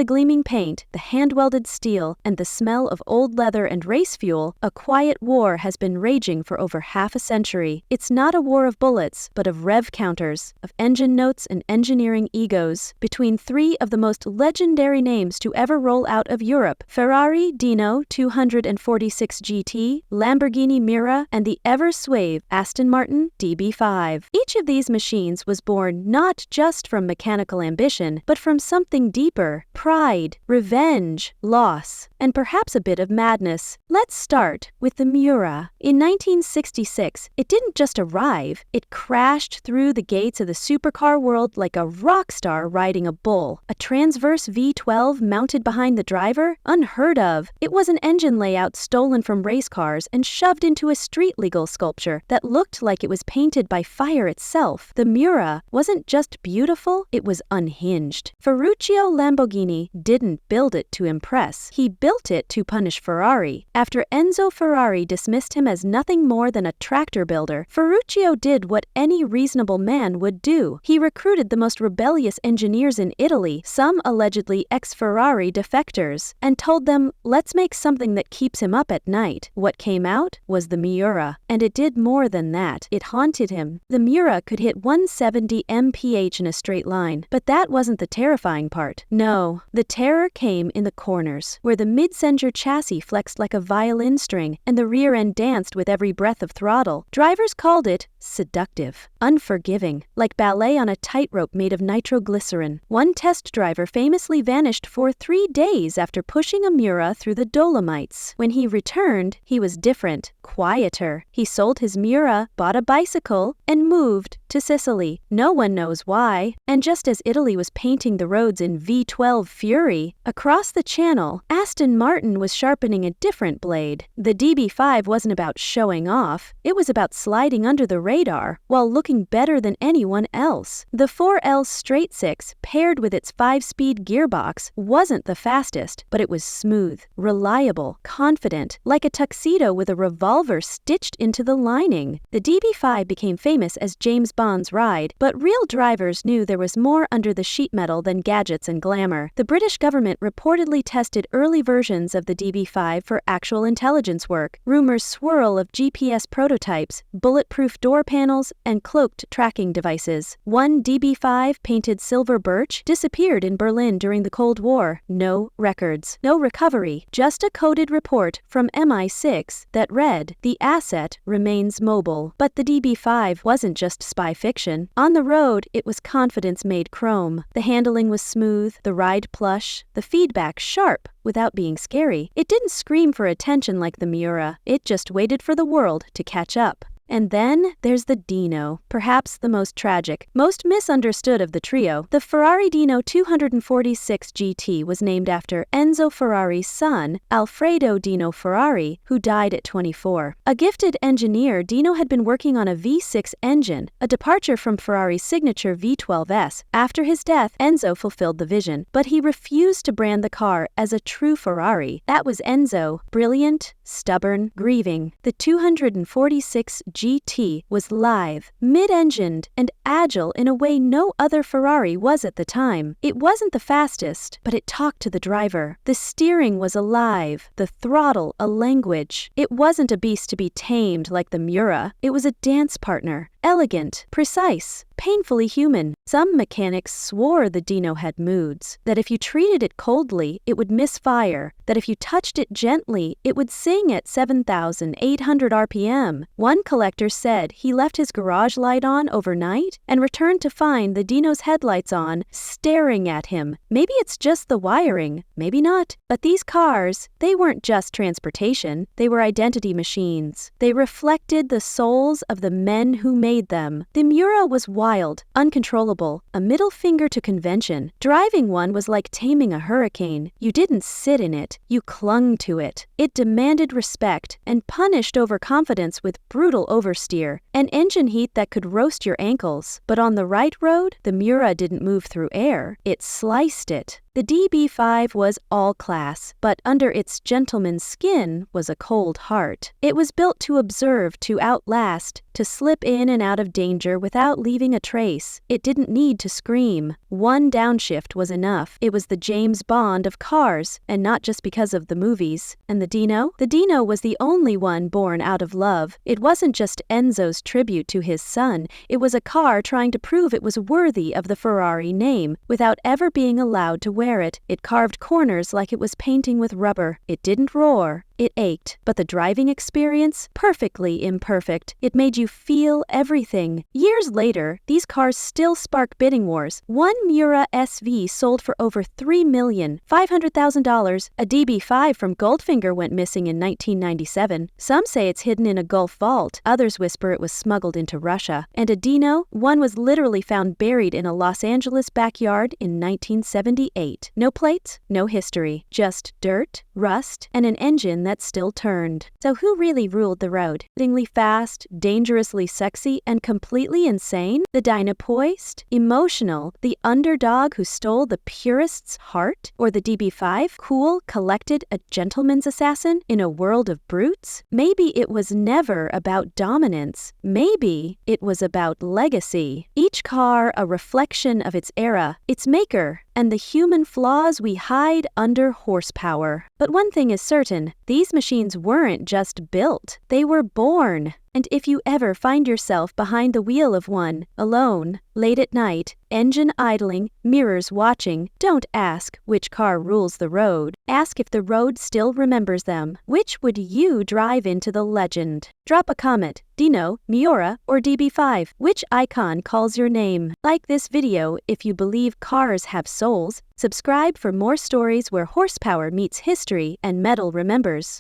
the gleaming paint, the hand-welded steel, and the smell of old leather and race fuel, a quiet war has been raging for over half a century. It's not a war of bullets, but of rev counters, of engine notes and engineering egos, between three of the most legendary names to ever roll out of Europe: Ferrari Dino 246 GT, Lamborghini Miura, and the ever-suave Aston Martin DB5. Each of these machines was born not just from mechanical ambition, but from something deeper: pride, revenge, loss, and perhaps a bit of madness. Let's start with the Miura. In 1966, it didn't just arrive, it crashed through the gates of the supercar world like a rock star riding a bull. A transverse V12 mounted behind the driver? Unheard of. It was an engine layout stolen from race cars and shoved into a street-legal sculpture that looked like it was painted by fire itself. The Miura wasn't just beautiful, it was unhinged. Ferruccio Lamborghini didn't build it to impress. He built it to punish Ferrari. After Enzo Ferrari dismissed him as nothing more than a tractor builder, Ferruccio did what any reasonable man would do. He recruited the most rebellious engineers in Italy, some allegedly ex-Ferrari defectors, and told them, let's make something that keeps him up at night. What came out was the Miura, and it did more than that. It haunted him. The Miura could hit 170 mph in a straight line, but that wasn't the terrifying part. No, the terror came in the corners, where the mid-senger chassis flexed like a violin string and the rear end danced with every breath of throttle. Drivers called it seductive, unforgiving, like ballet on a tightrope made of nitroglycerin. One test driver famously vanished for 3 days after pushing a Miura through the Dolomites. When he returned, he was different, quieter. He sold his Miura, bought a bicycle, and moved to Sicily. No one knows why. And just as Italy was painting the roads in V12 fury, across the channel, Aston Martin was sharpening a different blade. The DB5 wasn't about showing off, it was about sliding under the radar while looking better than anyone else. The 4L straight six, paired with its 5-speed gearbox, wasn't the fastest, but it was smooth, reliable, confident, like a tuxedo with a revolver stitched into the lining. The DB5 became famous as James Bond's ride, but real drivers knew there was more under the sheet metal than gadgets and glamour. The British government reportedly tested early versions of the DB5 for actual intelligence work. Rumors swirl of GPS prototypes, bulletproof door panels, and cloaked tracking devices. One DB5 painted silver birch disappeared in Berlin during the Cold War. No records, no recovery, just a coded report from MI6 that read, "The asset remains mobile." But the DB5 wasn't just spy fiction. On the road, it was confidence made chrome. The handling was smooth, the ride plush, the feedback sharp without being scary. It didn't scream for attention like the Miura. It just waited for the world to catch up. And then there's the Dino, perhaps the most tragic, most misunderstood of the trio. The Ferrari Dino 246 GT was named after Enzo Ferrari's son, Alfredo Dino Ferrari, who died at 24. A gifted engineer, Dino had been working on a V6 engine, a departure from Ferrari's signature V12S. After his death, Enzo fulfilled the vision, but he refused to brand the car as a true Ferrari. That was Enzo, brilliant, stubborn, grieving. The 246 GT was live, mid-engined, and agile in a way no other Ferrari was at the time. It wasn't the fastest, but it talked to the driver. The steering was alive, the throttle a language. It wasn't a beast to be tamed like the Miura. It was a dance partner. Elegant, precise, painfully human. Some mechanics swore the Dino had moods, that if you treated it coldly, it would misfire, that if you touched it gently, it would sing at 7,800 RPM. One collector said he left his garage light on overnight and returned to find the Dino's headlights on, staring at him. Maybe it's just the wiring, maybe not. But these cars, they weren't just transportation, they were identity machines. They reflected the souls of the men who made them. The Miura was wild, uncontrollable, a middle finger to convention. Driving one was like taming a hurricane. You didn't sit in it, you clung to it. It demanded respect and punished overconfidence with brutal oversteer, an engine heat that could roast your ankles. But on the right road, the Miura didn't move through air, it sliced it. The DB5 was all class, but under its gentleman's skin was a cold heart. It was built to observe, to outlast, to slip in and out of danger without leaving a trace. It didn't need to scream. One downshift was enough. It was the James Bond of cars, and not just because of the movies. And the Dino? The Dino was the only one born out of love. It wasn't just Enzo's tribute to his son. It was a car trying to prove it was worthy of the Ferrari name, without ever being allowed to wear it. It carved corners like it was painting with rubber. It didn't roar. It ached, but the driving experience? Perfectly imperfect. It made you feel everything. Years later, these cars still spark bidding wars. One Miura SV sold for over $3,500,000. A DB5 from Goldfinger went missing in 1997. Some say it's hidden in a Gulf vault. Others whisper it was smuggled into Russia. And a Dino? One was literally found buried in a Los Angeles backyard in 1978. No plates, no history. Just dirt, rust, and an engine that still turned. So who really ruled the road? Excitingly fast, dangerously sexy, and completely insane? The Dynapoist? Emotional? The underdog who stole the purist's heart? Or the DB5? Cool, collected, a gentleman's assassin in a world of brutes? Maybe it was never about dominance. Maybe it was about legacy. Each car a reflection of its era, its maker, and the human flaws we hide under horsepower. But one thing is certain, these machines weren't just built, they were born. And if you ever find yourself behind the wheel of one, alone, late at night, engine idling, mirrors watching, don't ask which car rules the road. Ask if the road still remembers them. Which would you drive into the legend? Drop a comment, Dino, Miura, or DB5. Which icon calls your name? Like this video if you believe cars have souls. Subscribe for more stories where horsepower meets history and metal remembers.